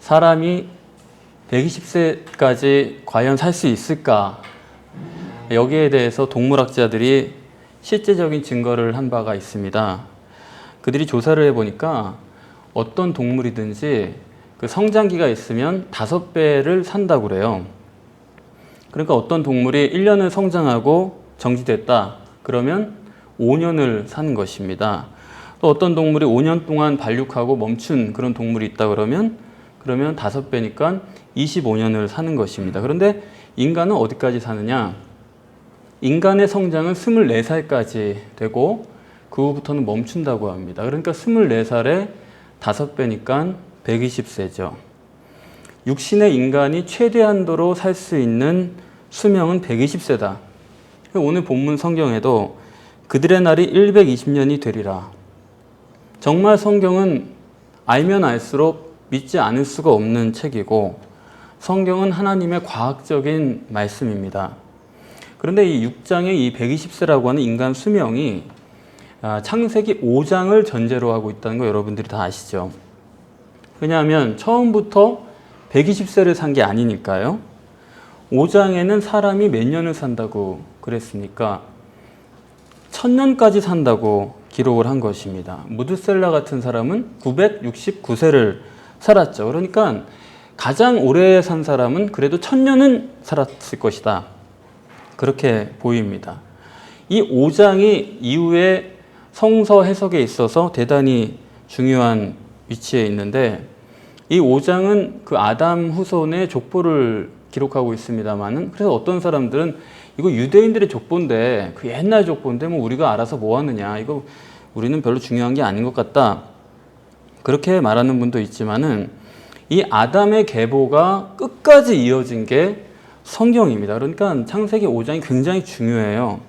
사람이 120세까지 과연 살 수 있을까? 여기에 대해서 동물학자들이 실제적인 증거를 한 바가 있습니다. 그들이 조사를 해보니까 어떤 동물이든지 그 성장기가 있으면 5배를 산다고 그래요. 그러니까 어떤 동물이 1년을 성장하고 정지됐다 그러면 5년을 사는 것입니다. 또 어떤 동물이 5년 동안 발육하고 멈춘 그런 동물이 있다 그러면 5배니까 25년을 사는 것입니다. 그런데 인간은 어디까지 사느냐? 인간의 성장은 24살까지 되고 그 후부터는 멈춘다고 합니다. 그러니까 24살에 5배니까 120세죠. 육신의 인간이 최대한도로 살 수 있는 수명은 120세다. 오늘 본문 성경에도 그들의 날이 120년이 되리라. 정말 성경은 알면 알수록 믿지 않을 수가 없는 책이고 성경은 하나님의 과학적인 말씀입니다. 그런데 이 6장의 이 120세라고 하는 인간 수명이 창세기 5장을 전제로 하고 있다는 거 여러분들이 다 아시죠? 왜냐하면 처음부터 120세를 산 게 아니니까요. 5장에는 사람이 몇 년을 산다고 그랬습니까? 1000년까지 산다고 기록을 한 것입니다. 무드셀라 같은 사람은 969세를 살았죠. 그러니까 가장 오래 산 사람은 그래도 1000년은 살았을 것이다. 그렇게 보입니다. 이 5장이 이후에 성서 해석에 있어서 대단히 중요한 위치에 있는데 이 5장은 그 아담 후손의 족보를 기록하고 있습니다만은 그래서 어떤 사람들은 이거 유대인들의 족보인데 그 옛날 족보인데 뭐 우리가 알아서 뭐 하느냐 이거 우리는 별로 중요한 게 아닌 것 같다 그렇게 말하는 분도 있지만은 이 아담의 계보가 끝까지 이어진 게 성경입니다. 그러니까 창세기 5장이 굉장히 중요해요.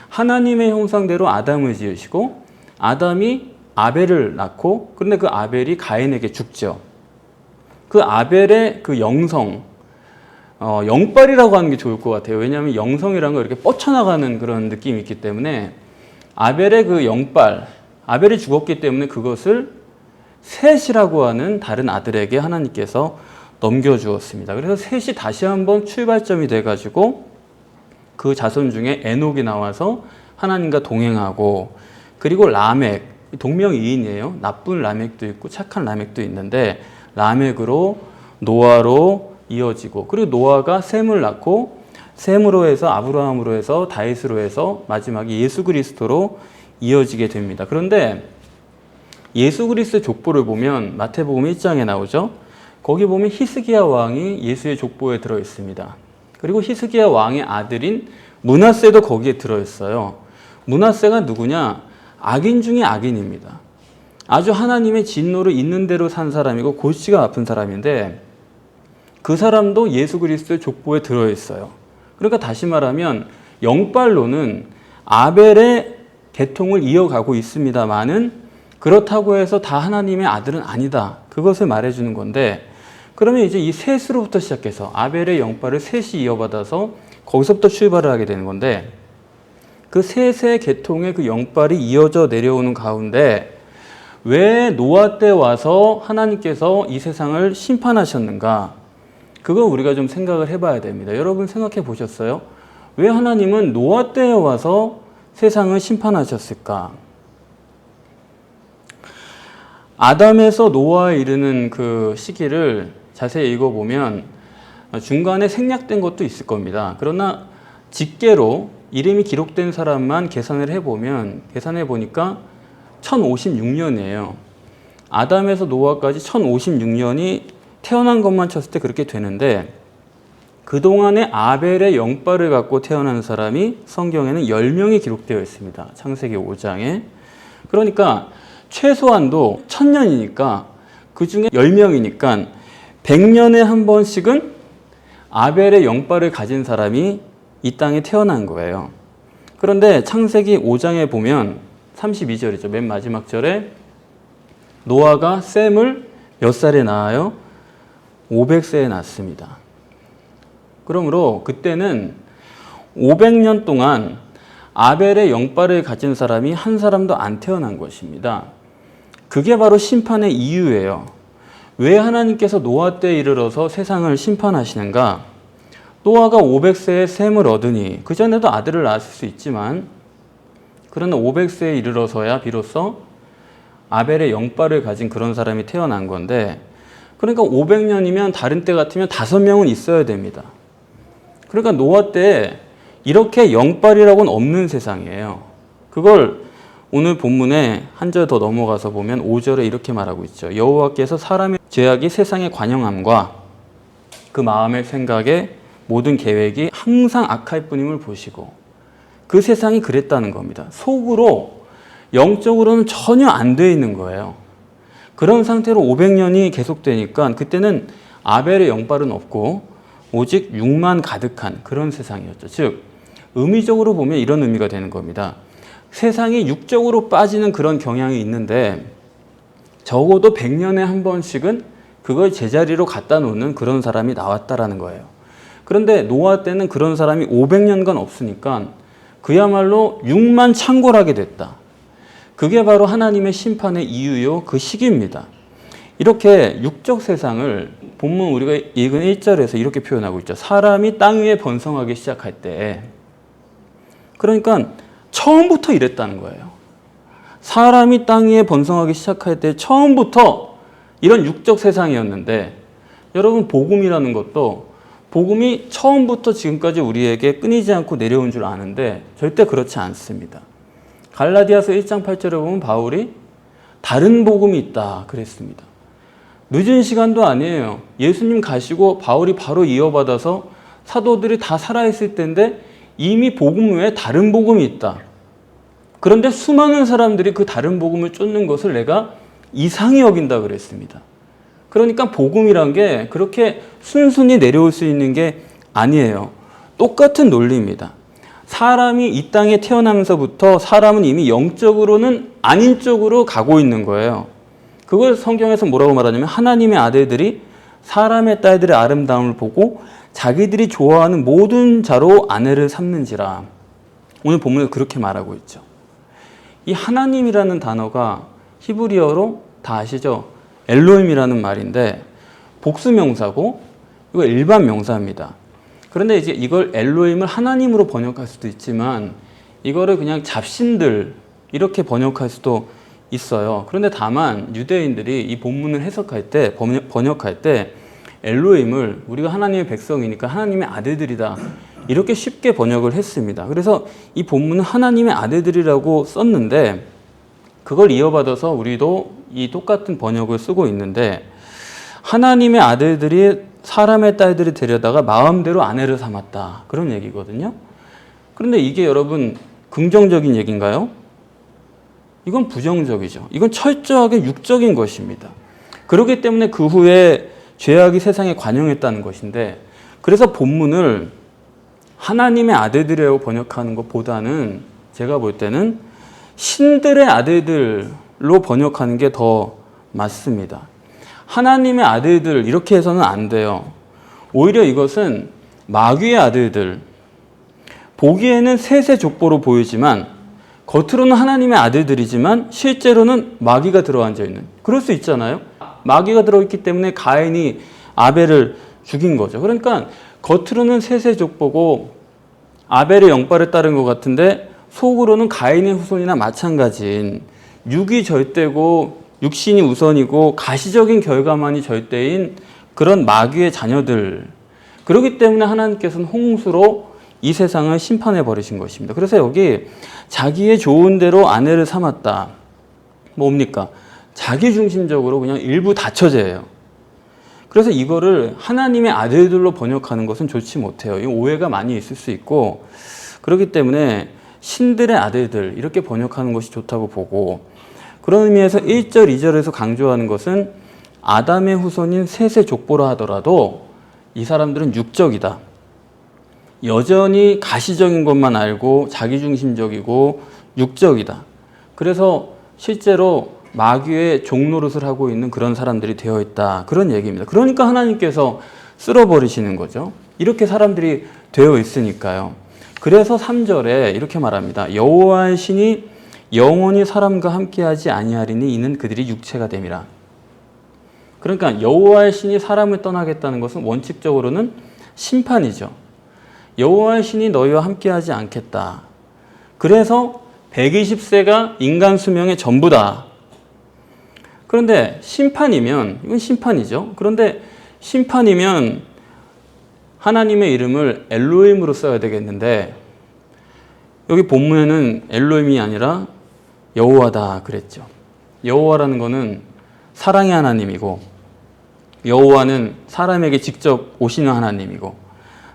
하나님의 형상대로 아담을 지으시고 아담이 아벨을 낳고 그런데 그 아벨이 가인에게 죽죠. 그 아벨의 그 영성, 영빨이라고 하는 게 좋을 것 같아요. 왜냐하면 영성이라는 거 이렇게 뻗쳐나가는 그런 느낌이 있기 때문에 아벨의 그 영빨, 아벨이 죽었기 때문에 그것을 셋이라고 하는 다른 아들에게 하나님께서 넘겨주었습니다. 그래서 셋이 다시 한번 출발점이 돼가지고 그 자손 중에 에녹이 나와서 하나님과 동행하고 그리고 라멕, 동명이인이에요. 나쁜 라멕도 있고 착한 라멕도 있는데 라멕으로 노아로 이어지고 그리고 노아가 셈을 낳고 셈으로 해서 아브라함으로 해서 다윗으로 해서 마지막에 예수 그리스도로 이어지게 됩니다. 그런데 예수 그리스도의 족보를 보면 마태복음 1장에 나오죠. 거기 보면 히스기야 왕이 예수의 족보에 들어 있습니다. 그리고 히스기야 왕의 아들인 므낫세도 거기에 들어 있어요. 므낫세가 누구냐? 악인 중에 악인입니다. 아주 하나님의 진노를 있는 대로 산 사람이고 골치가 아픈 사람인데 그 사람도 예수 그리스도의 족보에 들어 있어요. 그러니까 다시 말하면 영빨로는 아벨의 계통을 이어가고 있습니다만은 그렇다고 해서 다 하나님의 아들은 아니다. 그것을 말해주는 건데 그러면 이제 이 셋으로부터 시작해서 아벨의 영빨을 셋이 이어받아서 거기서부터 출발을 하게 되는 건데 그 셋의 계통의 그 영빨이 이어져 내려오는 가운데 왜 노아 때 와서 하나님께서 이 세상을 심판하셨는가? 그거 우리가 좀 생각을 해봐야 됩니다. 여러분 생각해 보셨어요? 왜 하나님은 노아 때에 와서 세상을 심판하셨을까? 아담에서 노아에 이르는 그 시기를 자세히 읽어보면 중간에 생략된 것도 있을 겁니다. 그러나 직계로 이름이 기록된 사람만 계산을 해보니까 1056년이에요. 아담에서 노아까지 1056년이 태어난 것만 쳤을 때 그렇게 되는데 그동안에 아벨의 영빨을 갖고 태어난 사람이 성경에는 10명이 기록되어 있습니다. 창세기 5장에. 그러니까 최소한도 1000년이니까 그 중에 10명이니까 100년에 한 번씩은 아벨의 영빨을 가진 사람이 이 땅에 태어난 거예요. 그런데 창세기 5장에 보면 32절이죠. 맨 마지막 절에 노아가 셈을 몇 살에 낳아요? 500세에 낳습니다. 그러므로 그때는 500년 동안 아벨의 영빨을 가진 사람이 한 사람도 안 태어난 것입니다. 그게 바로 심판의 이유예요. 왜 하나님께서 노아 때에 이르러서 세상을 심판하시는가? 노아가 500세에 셈을 얻으니 그전에도 아들을 낳았을 수 있지만 그러나 500세에 이르러서야 비로소 아벨의 영빨을 가진 그런 사람이 태어난 건데, 그러니까 500년이면 다른 때 같으면 5명은 있어야 됩니다. 그러니까 노아 때 이렇게 영빨이라고는 없는 세상이에요. 그걸 오늘 본문에 한 절 더 넘어가서 보면 5절에 이렇게 말하고 있죠. 여호와께서 사람의 죄악이 세상에 관영함과 그 마음의 생각에 모든 계획이 항상 악할 뿐임을 보시고, 그 세상이 그랬다는 겁니다. 속으로 영적으로는 전혀 안 돼 있는 거예요. 그런 상태로 500년이 계속되니까 그때는 아벨의 영빨은 없고 오직 육만 가득한 그런 세상이었죠. 즉 의미적으로 보면 이런 의미가 되는 겁니다. 세상이 육적으로 빠지는 그런 경향이 있는데 적어도 100년에 한 번씩은 그걸 제자리로 갖다 놓는 그런 사람이 나왔다라는 거예요. 그런데 노아 때는 그런 사람이 500년간 없으니까 그야말로 육만 창궐하게 됐다. 그게 바로 하나님의 심판의 이유요, 그 시기입니다. 이렇게 육적 세상을 본문 우리가 읽은 1절에서 이렇게 표현하고 있죠. 사람이 땅 위에 번성하기 시작할 때, 그러니까 처음부터 이랬다는 거예요. 사람이 땅 위에 번성하기 시작할 때 처음부터 이런 육적 세상이었는데, 여러분 복음이라는 것도 복음이 처음부터 지금까지 우리에게 끊이지 않고 내려온 줄 아는데 절대 그렇지 않습니다. 갈라디아서 1장 8절에 보면 바울이 다른 복음이 있다 그랬습니다. 늦은 시간도 아니에요. 예수님 가시고 바울이 바로 이어받아서 사도들이 다 살아있을 때인데 이미 복음 외에 다른 복음이 있다. 그런데 수많은 사람들이 그 다른 복음을 쫓는 것을 내가 이상히 여긴다 그랬습니다. 그러니까 복음이란 게 그렇게 순순히 내려올 수 있는 게 아니에요. 똑같은 논리입니다. 사람이 이 땅에 태어나면서부터 사람은 이미 영적으로는 아닌 쪽으로 가고 있는 거예요. 그걸 성경에서 뭐라고 말하냐면 하나님의 아들들이 사람의 딸들의 아름다움을 보고 자기들이 좋아하는 모든 자로 아내를 삼는지라. 오늘 본문에서 그렇게 말하고 있죠. 이 하나님이라는 단어가 히브리어로 다 아시죠? 엘로힘이라는 말인데 복수명사고 이거 일반 명사입니다. 그런데 이제 이걸 엘로힘을 하나님으로 번역할 수도 있지만 이거를 그냥 잡신들 이렇게 번역할 수도 있어요. 그런데 다만 유대인들이 이 본문을 해석할 때, 번역할 때 엘로힘을 우리가 하나님의 백성이니까 하나님의 아들들이다 이렇게 쉽게 번역을 했습니다. 그래서 이 본문은 하나님의 아들들이라고 썼는데 그걸 이어받아서 우리도 이 똑같은 번역을 쓰고 있는데, 하나님의 아들들이 사람의 딸들이 데려다가 마음대로 아내를 삼았다 그런 얘기거든요. 그런데 이게 여러분 긍정적인 얘기인가요? 이건 부정적이죠. 이건 철저하게 육적인 것입니다. 그렇기 때문에 그 후에 죄악이 세상에 관영했다는 것인데, 그래서 본문을 하나님의 아들들이라고 번역하는 것보다는 제가 볼 때는 신들의 아들들로 번역하는 게 더 맞습니다. 하나님의 아들들 이렇게 해서는 안 돼요. 오히려 이것은 마귀의 아들들, 보기에는 셋의 족보로 보이지만 겉으로는 하나님의 아들들이지만 실제로는 마귀가 들어앉아 있는, 그럴 수 있잖아요. 마귀가 들어있기 때문에 가인이 아벨을 죽인 거죠. 그러니까 겉으로는 셋의 족보고 아벨의 영빨을 따른 것 같은데 속으로는 가인의 후손이나 마찬가지인 육이 절대고 육신이 우선이고 가시적인 결과만이 절대인 그런 마귀의 자녀들, 그렇기 때문에 하나님께서는 홍수로 이 세상을 심판해 버리신 것입니다. 그래서 여기 자기의 좋은 대로 아내를 삼았다. 뭡니까? 자기중심적으로 그냥 일부 다처제예요. 그래서 이거를 하나님의 아들들로 번역하는 것은 좋지 못해요. 이 오해가 많이 있을 수 있고, 그렇기 때문에 신들의 아들들 이렇게 번역하는 것이 좋다고 보고, 그런 의미에서 1절, 2절에서 강조하는 것은 아담의 후손인 셋의 족보라 하더라도 이 사람들은 육적이다. 여전히 가시적인 것만 알고 자기중심적이고 육적이다. 그래서 실제로 마귀의 종노릇을 하고 있는 그런 사람들이 되어 있다. 그런 얘기입니다. 그러니까 하나님께서 쓸어버리시는 거죠. 이렇게 사람들이 되어 있으니까요. 그래서 3절에 이렇게 말합니다. 여호와의 신이 영원히 사람과 함께하지 아니하리니 이는 그들이 육체가 됨이라. 그러니까 여호와의 신이 사람을 떠나겠다는 것은 원칙적으로는 심판이죠. 여호와의 신이 너희와 함께하지 않겠다. 그래서 120세가 인간 수명의 전부다. 그런데 심판이면, 이건 심판이죠. 그런데 심판이면 하나님의 이름을 엘로힘으로 써야 되겠는데 여기 본문에는 엘로힘이 아니라 여호와다 그랬죠. 여호와라는 것은 사랑의 하나님이고 여호와는 사람에게 직접 오시는 하나님이고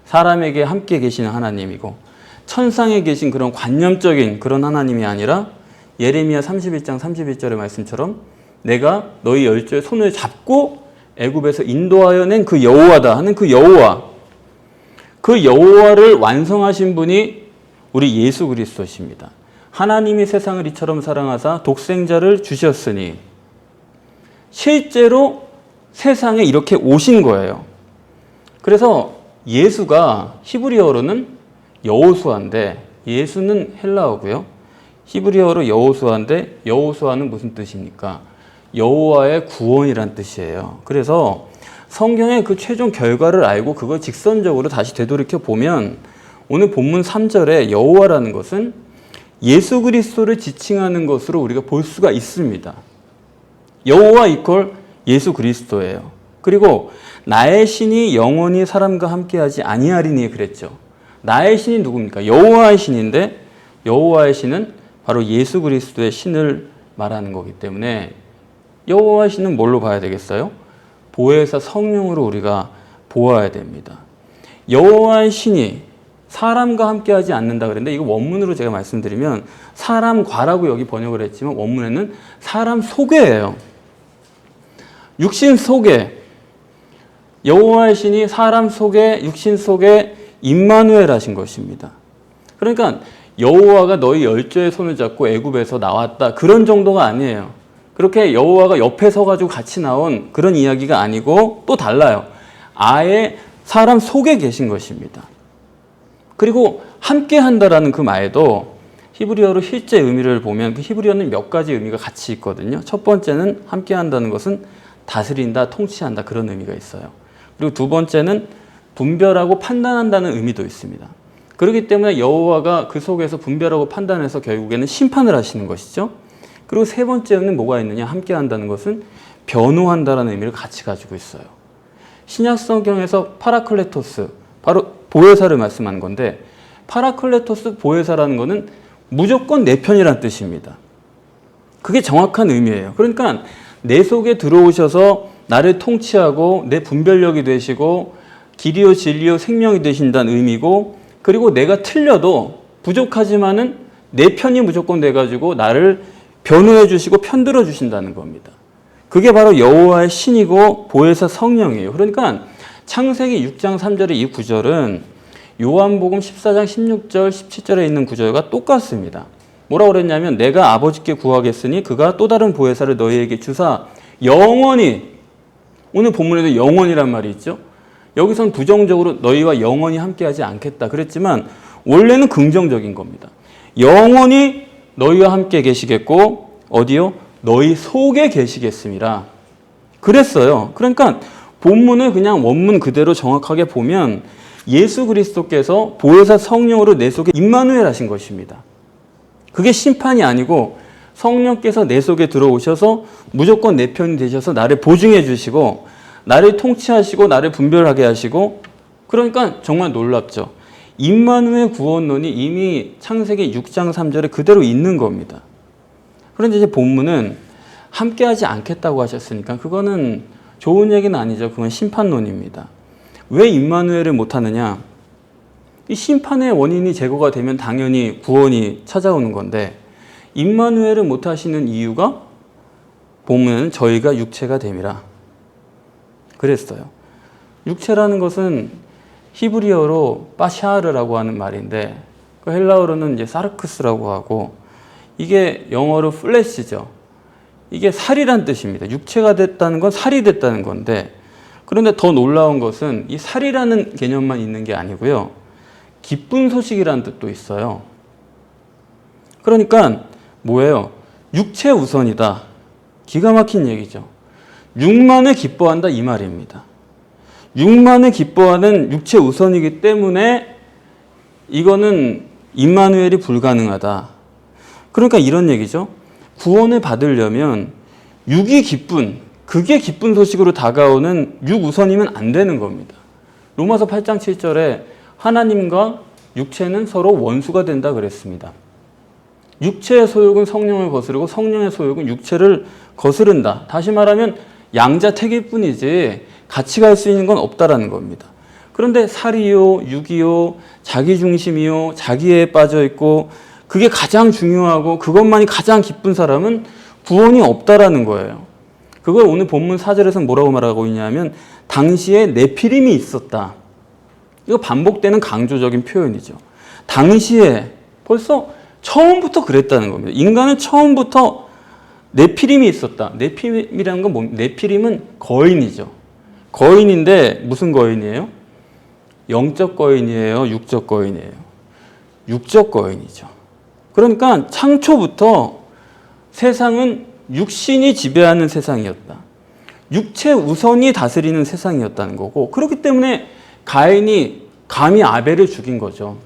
사람에게 함께 계시는 하나님이고 천상에 계신 그런 관념적인 그런 하나님이 아니라 예레미야 31장 31절의 말씀처럼 내가 너희 열조의 손을 잡고 애굽에서 인도하여 낸 그 여호와다 하는 그 여호와, 그 여호와를 완성하신 분이 우리 예수 그리스도십니다. 하나님이 세상을 이처럼 사랑하사 독생자를 주셨으니 실제로 세상에 이렇게 오신 거예요. 그래서 예수가 히브리어로는 여호수아인데 예수는 헬라어고요. 히브리어로 여호수아인데 여호수아는 무슨 뜻입니까? 여호와의 구원이란 뜻이에요. 그래서 성경의 그 최종 결과를 알고 그걸 직선적으로 다시 되돌이켜 보면 오늘 본문 3절에 여호와라는 것은 예수 그리스도를 지칭하는 것으로 우리가 볼 수가 있습니다. 여호와 이퀄 예수 그리스도예요. 그리고 나의 신이 영원히 사람과 함께하지 아니하리니 그랬죠. 나의 신이 누굽니까? 여호와의 신인데 여호와의 신은 바로 예수 그리스도의 신을 말하는 거기 때문에 여호와의 신은 뭘로 봐야 되겠어요? 보혜사 성령으로 우리가 보아야 됩니다. 여호와의 신이 사람과 함께하지 않는다 그랬는데 이거 원문으로 제가 말씀드리면 사람과라고 여기 번역을 했지만 원문에는 사람 속에예요. 육신 속에 여호와의 신이 사람 속에 육신 속에 임마누엘 하신 것입니다. 그러니까 여호와가 너희 열조의 손을 잡고 애굽에서 나왔다 그런 정도가 아니에요. 그렇게 여호와가 옆에 서가지고 같이 나온 그런 이야기가 아니고 또 달라요. 아예 사람 속에 계신 것입니다. 그리고 함께 한다라는 그 말도 히브리어로 실제 의미를 보면 그 히브리어는 몇 가지 의미가 같이 있거든요. 첫 번째는 함께 한다는 것은 다스린다, 통치한다 그런 의미가 있어요. 그리고 두 번째는 분별하고 판단한다는 의미도 있습니다. 그렇기 때문에 여호와가 그 속에서 분별하고 판단해서 결국에는 심판을 하시는 것이죠. 그리고 세 번째는 뭐가 있느냐? 함께 한다는 것은 변호한다라는 의미를 같이 가지고 있어요. 신약 성경에서 파라클레토스, 바로 보혜사를 말씀하는 건데 파라클레토스 보혜사라는 것은 무조건 내 편이라는 뜻입니다. 그게 정확한 의미예요. 그러니까 내 속에 들어오셔서 나를 통치하고 내 분별력이 되시고 길이요 진리요 생명이 되신다는 의미고 그리고 내가 틀려도 부족하지만은 내 편이 무조건 돼가지고 나를 변호해 주시고 편들어 주신다는 겁니다. 그게 바로 여호와의 신이고 보혜사 성령이에요. 그러니까 창세기 6장 3절의 이 구절은 요한복음 14장 16절 17절에 있는 구절과 똑같습니다. 뭐라고 그랬냐면 내가 아버지께 구하겠으니 그가 또 다른 보혜사를 너희에게 주사 영원히, 오늘 본문에도 영원이란 말이 있죠. 여기선 부정적으로 너희와 영원히 함께하지 않겠다 그랬지만 원래는 긍정적인 겁니다. 영원히 너희와 함께 계시겠고 어디요? 너희 속에 계시겠습니다. 그랬어요. 그러니까 본문을 그냥 원문 그대로 정확하게 보면 예수 그리스도께서 보혜사 성령으로 내 속에 임마누엘 하신 것입니다. 그게 심판이 아니고 성령께서 내 속에 들어오셔서 무조건 내 편이 되셔서 나를 보증해 주시고 나를 통치하시고 나를 분별하게 하시고 그러니까 정말 놀랍죠. 임마누엘 구원론이 이미 창세기 6장 3절에 그대로 있는 겁니다. 그런데 이제 본문은 함께하지 않겠다고 하셨으니까 그거는 좋은 얘기는 아니죠. 그건 심판론입니다. 왜 임마누엘을 못하느냐? 이 심판의 원인이 제거가 되면 당연히 구원이 찾아오는 건데 임마누엘을 못하시는 이유가 본문에는 저희가 육체가 됨이라 그랬어요. 육체라는 것은 히브리어로 빠샤르라고 하는 말인데 그 헬라어로는 이제 사르크스라고 하고 이게 영어로 플래시죠. 이게 살이란 뜻입니다. 육체가 됐다는 건 살이 됐다는 건데 그런데 더 놀라운 것은 이 살이라는 개념만 있는 게 아니고요. 기쁜 소식이라는 뜻도 있어요. 그러니까 뭐예요? 육체 우선이다. 기가 막힌 얘기죠. 육만을 기뻐한다 이 말입니다. 육만을 기뻐하는 육체 우선이기 때문에 이거는 임마누엘이 불가능하다. 그러니까 이런 얘기죠. 구원을 받으려면 육이 기쁜, 그게 기쁜 소식으로 다가오는 육 우선이면 안 되는 겁니다. 로마서 8장 7절에 하나님과 육체는 서로 원수가 된다 그랬습니다. 육체의 소욕은 성령을 거스르고 성령의 소욕은 육체를 거스른다. 다시 말하면 양자택일 뿐이지 같이 갈 수 있는 건 없다라는 겁니다. 그런데 살이요, 육이요, 자기중심이요, 자기애에 빠져있고 그게 가장 중요하고 그것만이 가장 기쁜 사람은 구원이 없다라는 거예요. 그걸 오늘 본문 4절에서 뭐라고 말하고 있냐면 당시에 네피림이 있었다. 이거 반복되는 강조적인 표현이죠. 당시에 벌써 처음부터 그랬다는 겁니다. 인간은 처음부터 네피림이 있었다. 네피림이라는 건 뭡니까? 네피림은 거인이죠. 거인인데 무슨 거인이에요? 영적 거인이에요? 육적 거인이에요? 육적 거인이죠. 그러니까 창초부터 세상은 육신이 지배하는 세상이었다. 육체 우선이 다스리는 세상이었다는 거고, 그렇기 때문에 가인이 감히 아벨을 죽인 거죠.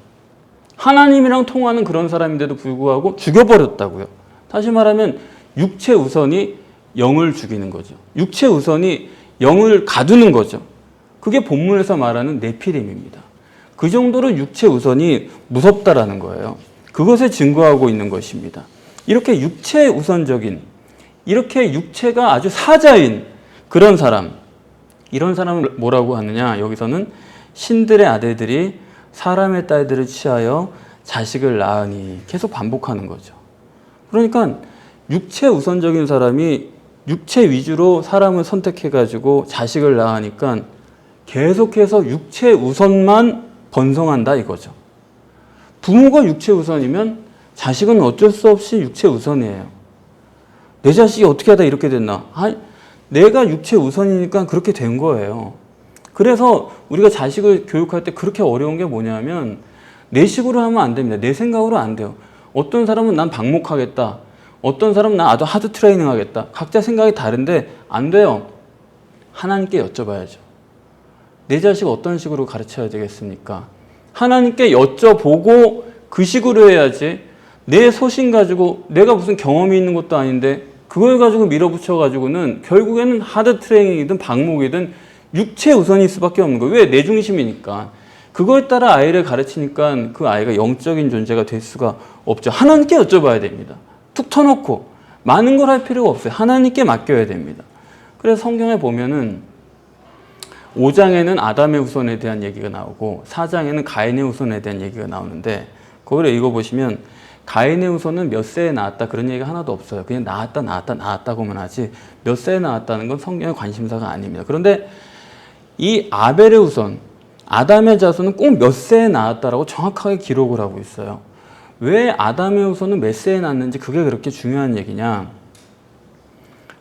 하나님이랑 통하는 그런 사람인데도 불구하고 죽여버렸다고요. 다시 말하면 육체 우선이 영을 죽이는 거죠. 육체 우선이 영을 가두는 거죠. 그게 본문에서 말하는 네피림입니다. 그 정도로 육체 우선이 무섭다라는 거예요. 그것을 증거하고 있는 것입니다. 이렇게 육체 우선적인, 이렇게 육체가 아주 사자인 그런 사람, 이런 사람을 뭐라고 하느냐? 여기서는 신들의 아들들이 사람의 딸들을 취하여 자식을 낳으니, 계속 반복하는 거죠. 그러니까 육체 우선적인 사람이 육체 위주로 사람을 선택해가지고 자식을 낳으니까 계속해서 육체 우선만 번성한다 이거죠. 부모가 육체 우선이면 자식은 어쩔 수 없이 육체 우선이에요. 내 자식이 어떻게 하다 이렇게 됐나? 내가 육체 우선이니까 그렇게 된 거예요. 그래서 우리가 자식을 교육할 때 그렇게 어려운 게 뭐냐면 내 식으로 하면 안 됩니다. 내 생각으로 안 돼요. 어떤 사람은 난 방목하겠다. 어떤 사람은 난 아주 하드 트레이닝 하겠다. 각자 생각이 다른데 안 돼요. 하나님께 여쭤봐야죠. 내 자식 어떤 식으로 가르쳐야 되겠습니까? 하나님께 여쭤보고 그 식으로 해야지. 내 소신 가지고 내가 무슨 경험이 있는 것도 아닌데 그걸 가지고 밀어붙여 가지고는 결국에는 하드 트레이닝이든 방목이든 육체 우선일 수밖에 없는 거예요. 왜? 내 중심이니까. 그거에 따라 아이를 가르치니까 그 아이가 영적인 존재가 될 수가 없죠. 하나님께 여쭤봐야 됩니다. 툭 터놓고 많은 걸 할 필요가 없어요. 하나님께 맡겨야 됩니다. 그래서 성경에 보면은 5장에는 아담의 후손에 대한 얘기가 나오고 4장에는 가인의 후손에 대한 얘기가 나오는데 그걸 읽어보시면 가인의 후손은 몇 세에 낳았다 그런 얘기가 하나도 없어요. 그냥 낳았다고만 하지 몇 세에 낳았다는 건 성경의 관심사가 아닙니다. 그런데 이 아벨의 후손, 아담의 자손은 꼭 몇 세에 낳았다라고 정확하게 기록을 하고 있어요. 왜 아담의 후손은 몇 세에 낳았는지 그게 그렇게 중요한 얘기냐?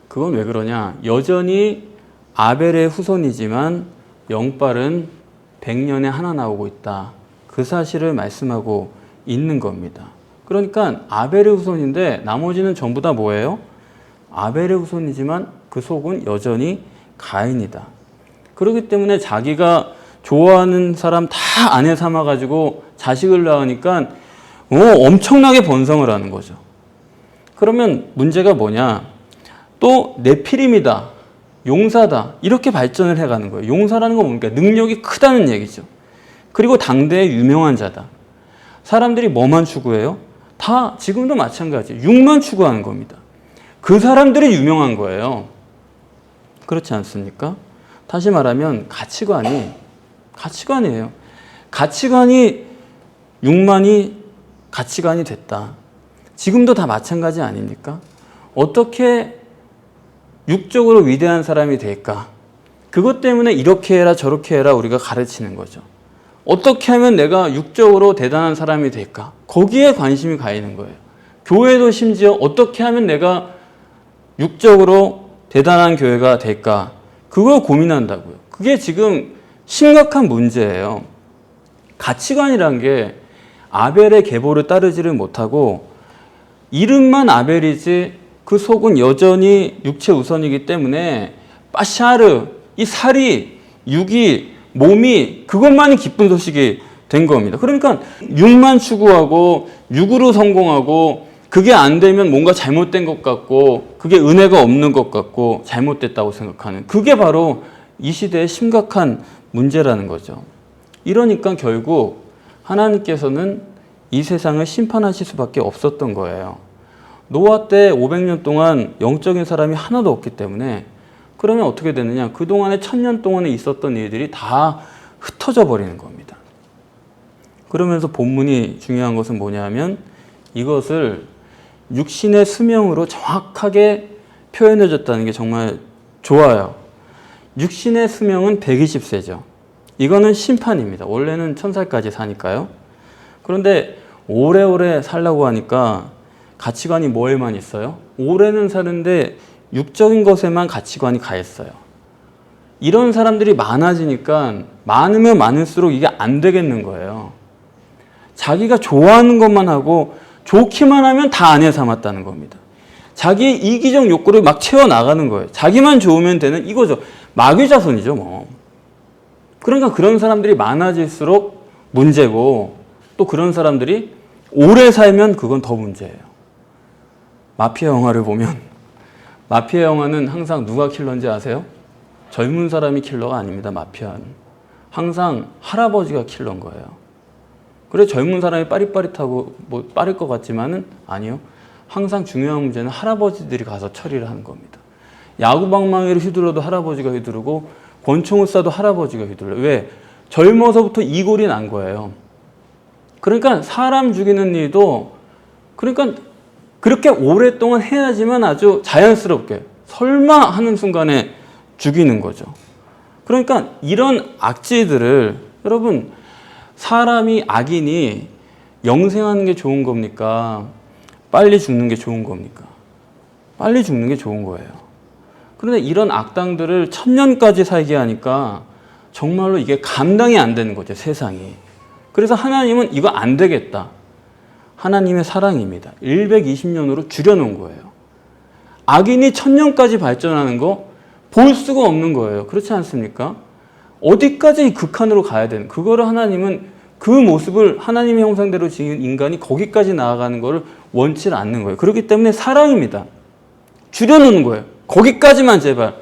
그건 왜 그러냐? 여전히 아벨의 후손이지만 영빨은 100년에 하나 나오고 있다. 그 사실을 말씀하고 있는 겁니다. 그러니까 아벨의 후손인데 나머지는 전부 다 뭐예요? 아벨의 후손이지만 그 속은 여전히 가인이다. 그렇기 때문에 자기가 좋아하는 사람 다 아내 삼아가지고 자식을 낳으니까 엄청나게 번성을 하는 거죠. 그러면 문제가 뭐냐? 또 네피림이다, 용사다 이렇게 발전을 해가는 거예요. 용사라는 건 뭡니까? 능력이 크다는 얘기죠. 그리고 당대의 유명한 자다. 사람들이 뭐만 추구해요? 다 지금도 마찬가지. 육만 추구하는 겁니다. 그 사람들이 유명한 거예요. 그렇지 않습니까? 다시 말하면 가치관이에요. 가치관이 육만이 가치관이 됐다. 지금도 다 마찬가지 아닙니까? 어떻게 육적으로 위대한 사람이 될까? 그것 때문에 이렇게 해라 저렇게 해라 우리가 가르치는 거죠. 어떻게 하면 내가 육적으로 대단한 사람이 될까? 거기에 관심이 가 있는 거예요. 교회도 심지어 어떻게 하면 내가 육적으로 대단한 교회가 될까? 그걸 고민한다고요. 그게 지금 심각한 문제예요. 가치관이란 게 아벨의 계보를 따르지를 못하고 이름만 아벨이지 그 속은 여전히 육체 우선이기 때문에 빠샤르, 이 살이, 육이, 몸이 그것만이 기쁜 소식이 된 겁니다. 그러니까 육만 추구하고 육으로 성공하고 그게 안 되면 뭔가 잘못된 것 같고 그게 은혜가 없는 것 같고 잘못됐다고 생각하는 그게 바로 이 시대의 심각한 문제라는 거죠. 이러니까 결국 하나님께서는 이 세상을 심판하실 수밖에 없었던 거예요. 노아 때 500년 동안 영적인 사람이 하나도 없기 때문에 그러면 어떻게 되느냐? 그동안에 1000년 동안에 있었던 일들이 다 흩어져 버리는 겁니다. 그러면서 본문이 중요한 것은 뭐냐면 이것을 육신의 수명으로 정확하게 표현해 줬다는 게 정말 좋아요. 육신의 수명은 120세죠. 이거는 심판입니다. 원래는 1000살까지 사니까요. 그런데 오래오래 살라고 하니까 가치관이 뭐에만 있어요? 오래는 사는데 육적인 것에만 가치관이 가 있어요. 이런 사람들이 많아지니까 많으면 많을수록 이게 안 되겠는 거예요. 자기가 좋아하는 것만 하고 좋기만 하면 다 아내 삼았다는 겁니다. 자기의 이기적 욕구를 막 채워나가는 거예요. 자기만 좋으면 되는 이거죠. 마귀자손이죠 뭐. 그러니까 그런 사람들이 많아질수록 문제고 또 그런 사람들이 오래 살면 그건 더 문제예요. 마피아 영화를 보면 마피아 영화는 항상 누가 킬러인지 아세요? 젊은 사람이 킬러가 아닙니다. 마피아는. 항상 할아버지가 킬러인 거예요. 그래 젊은 사람이 빠릿빠릿하고 뭐 빠를 것 같지만은 아니요. 항상 중요한 문제는 할아버지들이 가서 처리를 하는 겁니다. 야구방망이를 휘둘러도 할아버지가 휘두르고 권총을 쏴도 할아버지가 휘둘러요. 왜? 젊어서부터 이골이 난 거예요. 그러니까 사람 죽이는 일도 그러니까 그렇게 오랫동안 해야지만 아주 자연스럽게 설마 하는 순간에 죽이는 거죠. 그러니까 이런 악질들을 여러분 사람이 악인이 영생하는 게 좋은 겁니까? 빨리 죽는 게 좋은 겁니까? 빨리 죽는 게 좋은 거예요. 그런데 이런 악당들을 1000년까지 살게 하니까 정말로 이게 감당이 안 되는 거죠, 세상이. 그래서 하나님은 이거 안 되겠다. 하나님의 사랑입니다. 120년으로 줄여놓은 거예요. 악인이 1000년까지 발전하는 거 볼 수가 없는 거예요. 그렇지 않습니까? 어디까지 극한으로 가야 되는 그거를 하나님은 그 모습을 하나님의 형상대로 지은 인간이 거기까지 나아가는 거를 원치 않는 거예요. 그렇기 때문에 사랑입니다. 줄여놓는 거예요. 거기까지만 제발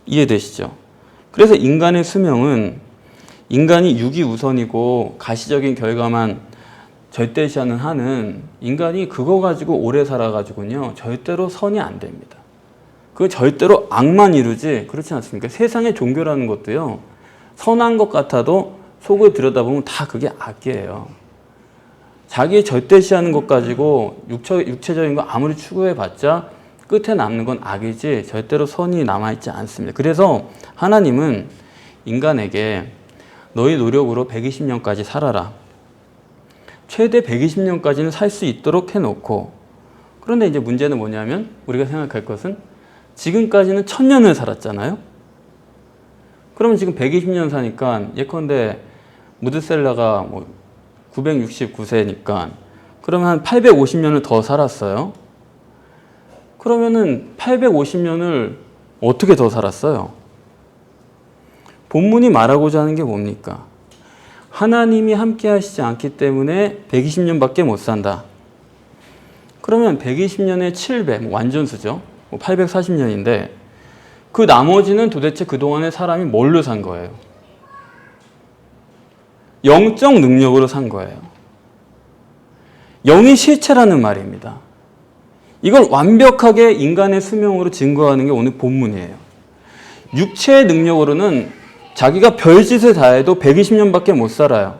이해되시죠? 그래서 인간의 수명은 인간이 육이 우선이고 가시적인 결과만 절대시하는 한은 인간이 그거 가지고 오래 살아가지고는요 절대로 선이 안 됩니다. 그거 절대로 악만 이루지 그렇지 않습니까? 세상의 종교라는 것도요 선한 것 같아도 속을 들여다보면 다 그게 악이에요. 자기 절대시하는 것 가지고 육체적인 거 아무리 추구해봤자 끝에 남는 건 악이지 절대로 선이 남아있지 않습니다. 그래서 하나님은 인간에게 너희 노력으로 120년까지 살아라. 최대 120년까지는 살 수 있도록 해놓고 그런데 이제 문제는 뭐냐면 우리가 생각할 것은 지금까지는 1000년을 살았잖아요. 그러면 지금 120년 사니까 예컨대 무드셀라가 뭐 969세니까 그러면 한 850년을 더 살았어요. 그러면은 850년을 어떻게 더 살았어요? 본문이 말하고자 하는 게 뭡니까? 하나님이 함께 하시지 않기 때문에 120년밖에 못 산다. 그러면 120년에 7배, 완전수죠. 840년인데 그 나머지는 도대체 그동안에 사람이 뭘로 산 거예요? 영적 능력으로 산 거예요. 영이 실체라는 말입니다. 이걸 완벽하게 인간의 수명으로 증거하는 게 오늘 본문이에요. 육체의 능력으로는 자기가 별짓을 다 해도 120년밖에 못 살아요.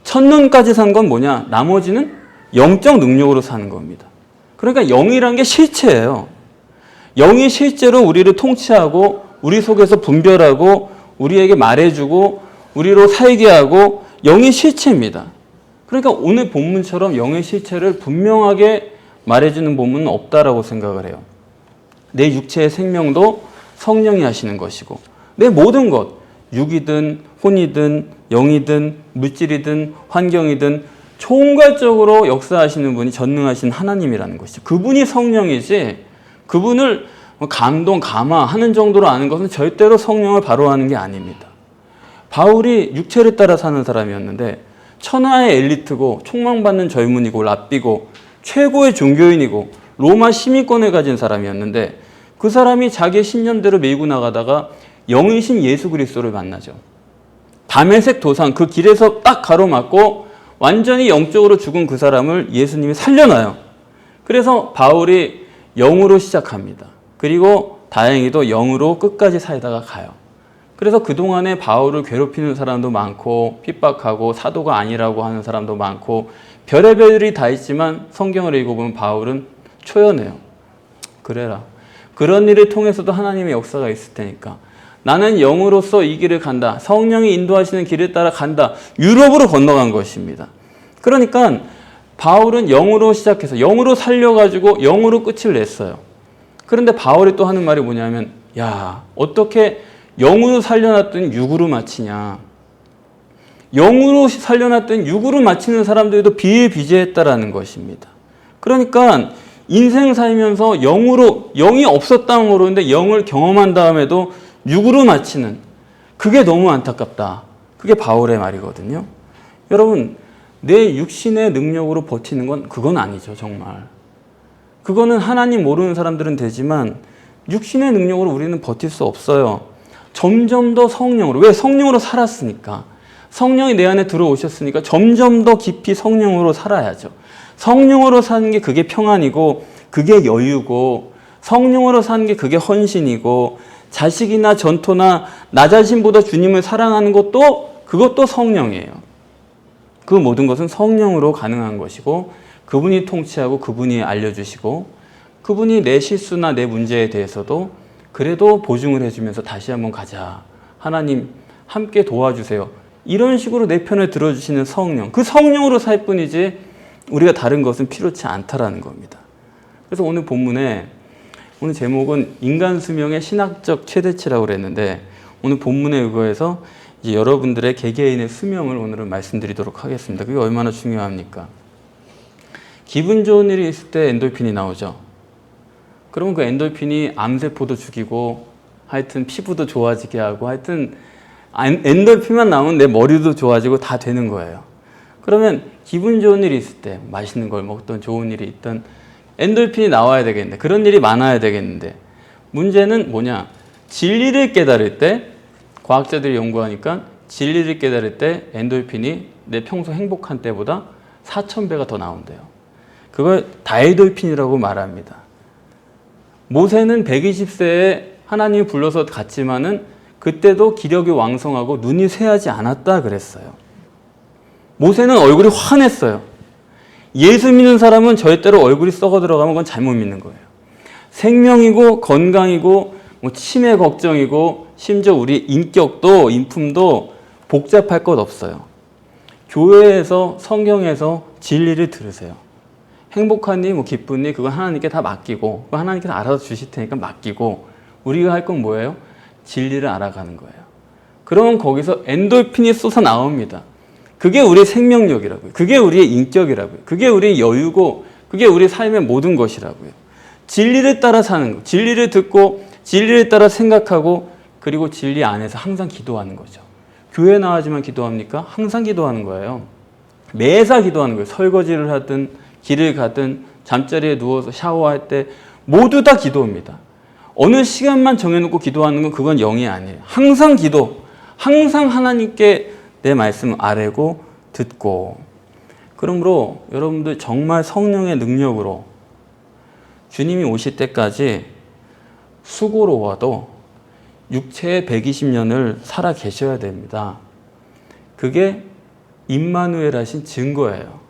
1000년까지 산 건 뭐냐? 나머지는 영적 능력으로 사는 겁니다. 그러니까 영이란 게 실체예요. 영이 실제로 우리를 통치하고 우리 속에서 분별하고 우리에게 말해주고 우리로 살게 하고 영이 실체입니다. 그러니까 오늘 본문처럼 영의 실체를 분명하게 말해주는 본문은 없다라고 생각을 해요. 내 육체의 생명도 성령이 하시는 것이고 내 모든 것, 육이든 혼이든 영이든 물질이든 환경이든 총괄적으로 역사하시는 분이 전능하신 하나님이라는 것이죠. 그분이 성령이지 그분을 감동, 감화하는 정도로 아는 것은 절대로 성령을 바로 아는 게 아닙니다. 바울이 육체를 따라 사는 사람이었는데 천하의 엘리트고 총망받는 젊은이고 랍비고 최고의 종교인이고 로마 시민권을 가진 사람이었는데 그 사람이 자기의 신념대로 밀고 나가다가 영이신 예수 그리스도를 만나죠. 다메섹 도상 그 길에서 딱 가로막고 완전히 영적으로 죽은 그 사람을 예수님이 살려놔요. 그래서 바울이 영으로 시작합니다. 그리고 다행히도 영으로 끝까지 살다가 가요. 그래서 그동안에 바울을 괴롭히는 사람도 많고 핍박하고 사도가 아니라고 하는 사람도 많고 별의별이 다 있지만 성경을 읽어보면 바울은 초연해요. 그래라. 그런 일을 통해서도 하나님의 역사가 있을 테니까 나는 영으로서 이 길을 간다. 성령이 인도하시는 길을 따라 간다. 유럽으로 건너간 것입니다. 그러니까 바울은 영으로 시작해서 영으로 살려가지고 영으로 끝을 냈어요. 그런데 바울이 또 하는 말이 뭐냐면 야, 어떻게 영으로 살려놨더니 육으로 마치냐. 영으로 살려놨더니 육으로 마치는 사람들도 비일비재했다라는 것입니다. 그러니까 인생 살면서 영이 없었다는 모르는데 영을 경험한 다음에도 육으로 마치는 그게 너무 안타깝다. 그게 바울의 말이거든요. 여러분, 내 육신의 능력으로 버티는 건 그건 아니죠, 정말. 그거는 하나님 모르는 사람들은 되지만 육신의 능력으로 우리는 버틸 수 없어요. 점점 더 성령으로. 왜? 성령으로 살았으니까. 성령이 내 안에 들어오셨으니까 점점 더 깊이 성령으로 살아야죠. 성령으로 사는 게 그게 평안이고 그게 여유고 성령으로 사는 게 그게 헌신이고 자식이나 전토나 나 자신보다 주님을 사랑하는 것도 그것도 성령이에요. 그 모든 것은 성령으로 가능한 것이고 그분이 통치하고 그분이 알려주시고 그분이 내 실수나 내 문제에 대해서도 그래도 보증을 해주면서 다시 한번 가자. 하나님 함께 도와주세요. 이런 식으로 내 편을 들어주시는 성령. 그 성령으로 살 뿐이지 우리가 다른 것은 필요치 않다라는 겁니다. 그래서 오늘 본문에 오늘 제목은 인간 수명의 신학적 최대치라고 그랬는데 오늘 본문에 의거해서 이제 여러분들의 개개인의 수명을 오늘은 말씀드리도록 하겠습니다. 그게 얼마나 중요합니까? 기분 좋은 일이 있을 때 엔돌핀이 나오죠. 그러면 그 엔돌핀이 암세포도 죽이고 하여튼 피부도 좋아지게 하고 하여튼 엔돌핀만 나오면 내 머리도 좋아지고 다 되는 거예요. 그러면 기분 좋은 일이 있을 때 맛있는 걸 먹던 좋은 일이 있던 엔돌핀이 나와야 되겠는데 그런 일이 많아야 되겠는데 문제는 뭐냐? 진리를 깨달을 때 과학자들이 연구하니까 진리를 깨달을 때 엔돌핀이 내 평소 행복한 때보다 4,000배가 더 나온대요. 그걸 다에돌핀이라고 말합니다. 모세는 120세에 하나님이 불러서 갔지만은 그때도 기력이 왕성하고 눈이 쇠하지 않았다 그랬어요. 모세는 얼굴이 환했어요. 예수 믿는 사람은 절대로 얼굴이 썩어 들어가면 그건 잘못 믿는 거예요. 생명이고 건강이고 뭐 치매 걱정이고 심지어 우리 인격도 인품도 복잡할 것 없어요. 교회에서 성경에서 진리를 들으세요. 행복한 일, 뭐 기쁜 일 그건 하나님께 다 맡기고 그건 하나님께서 알아서 주실 테니까 맡기고 우리가 할 건 뭐예요? 진리를 알아가는 거예요. 그러면 거기서 엔돌핀이 쏟아 나옵니다. 그게 우리의 생명력이라고요. 그게 우리의 인격이라고요. 그게 우리의 여유고 그게 우리 삶의 모든 것이라고요. 진리를 따라 사는 거. 진리를 듣고 진리를 따라 생각하고 그리고 진리 안에서 항상 기도하는 거죠. 교회 나와야지만 기도합니까? 항상 기도하는 거예요. 매사 기도하는 거예요. 설거지를 하든 길을 가든 잠자리에 누워서 샤워할 때 모두 다 기도입니다. 어느 시간만 정해놓고 기도하는 건 그건 영이 아니에요. 항상 기도. 항상 하나님께 내 말씀을 아뢰고 듣고 그러므로 여러분들 정말 성령의 능력으로 주님이 오실 때까지 수고로워도 육체의 120년을 살아 계셔야 됩니다. 그게 임마누엘 하신 증거예요.